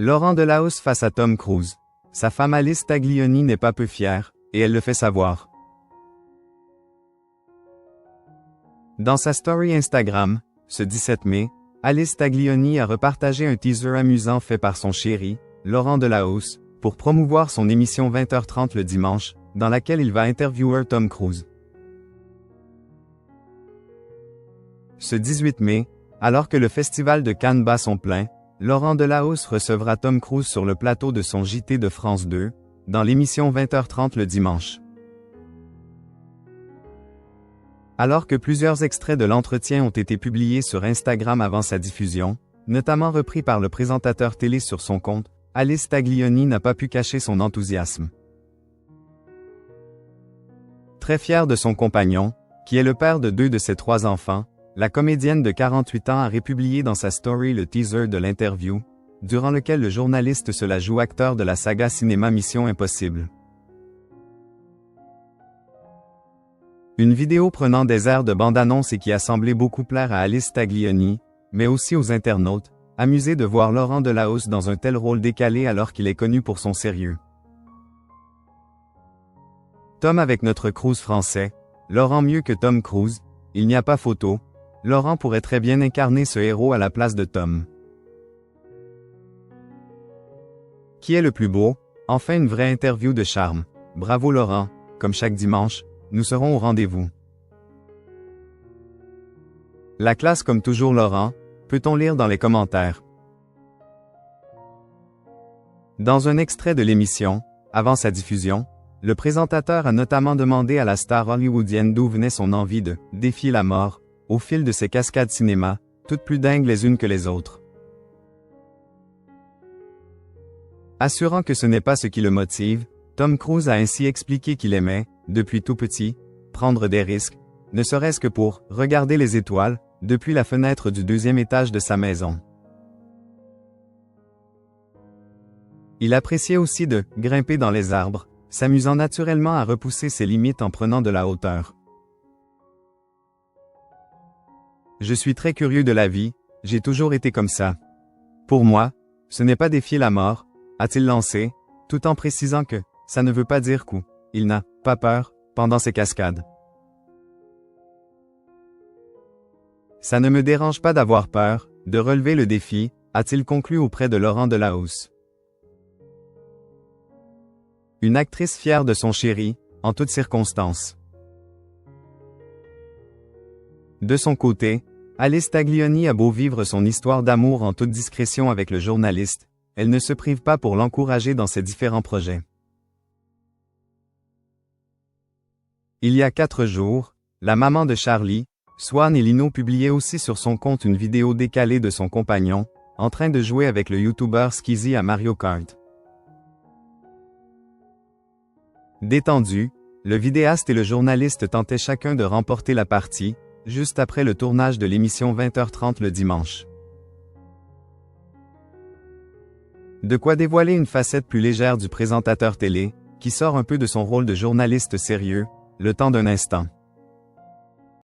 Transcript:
Laurent Delahousse face à Tom Cruise. Sa femme Alyce Taglioni n'est pas peu fière, et elle le fait savoir. Dans sa story Instagram, ce 17 mai, Alyce Taglioni a repartagé un teaser amusant fait par son chéri, Laurent Delahousse, pour promouvoir son émission 20h30 le dimanche, dans laquelle il va interviewer Tom Cruise. Ce 18 mai, alors que le festival de Cannes bat son plein, Laurent Delahousse recevra Tom Cruise sur le plateau de son JT de France 2, dans l'émission 20h30 le dimanche. Alors que plusieurs extraits de l'entretien ont été publiés sur Instagram avant sa diffusion, notamment repris par le présentateur télé sur son compte, Alyce Taglioni n'a pas pu cacher son enthousiasme. Très fière de son compagnon, qui est le père de 2 de ses 3 enfants, la comédienne de 48 ans a republié dans sa story le teaser de l'interview, durant lequel le journaliste se la joue acteur de la saga cinéma Mission Impossible. Une vidéo prenant des airs de bande-annonce et qui a semblé beaucoup plaire à Alyce Taglioni, mais aussi aux internautes, amusés de voir Laurent Delahousse dans un tel rôle décalé alors qu'il est connu pour son sérieux. Tom avec notre Cruise français, Laurent mieux que Tom Cruise, il n'y a pas photo, Laurent pourrait très bien incarner ce héros à la place de Tom. Qui est le plus beau? Enfin une vraie interview de charme. Bravo Laurent, comme chaque dimanche, nous serons au rendez-vous. La classe comme toujours Laurent, peut-on lire dans les commentaires. Dans un extrait de l'émission, avant sa diffusion, le présentateur a notamment demandé à la star hollywoodienne d'où venait son envie de défier la mort, au fil de ses cascades cinéma, toutes plus dingues les unes que les autres. Assurant que ce n'est pas ce qui le motive, Tom Cruise a ainsi expliqué qu'il aimait, depuis tout petit, prendre des risques, ne serait-ce que pour regarder les étoiles, depuis la fenêtre du 2e étage de sa maison. Il appréciait aussi de grimper dans les arbres, s'amusant naturellement à repousser ses limites en prenant de la hauteur. Je suis très curieux de la vie, j'ai toujours été comme ça. Pour moi, ce n'est pas défier la mort, a-t-il lancé, tout en précisant que ça ne veut pas dire qu'il n'a pas peur pendant ses cascades. Ça ne me dérange pas d'avoir peur, de relever le défi, a-t-il conclu auprès de Laurent Delahousse. Une actrice fière de son chéri, en toutes circonstances. De son côté, Alyce Taglioni a beau vivre son histoire d'amour en toute discrétion avec le journaliste, elle ne se prive pas pour l'encourager dans ses différents projets. Il y a 4 jours, la maman de Charlie, Swan et Lino publiaient aussi sur son compte une vidéo décalée de son compagnon, en train de jouer avec le YouTuber Skizzy à Mario Kart. Détendus, le vidéaste et le journaliste tentaient chacun de remporter la partie, juste après le tournage de l'émission 20h30 le dimanche. De quoi dévoiler une facette plus légère du présentateur télé, qui sort un peu de son rôle de journaliste sérieux, le temps d'un instant.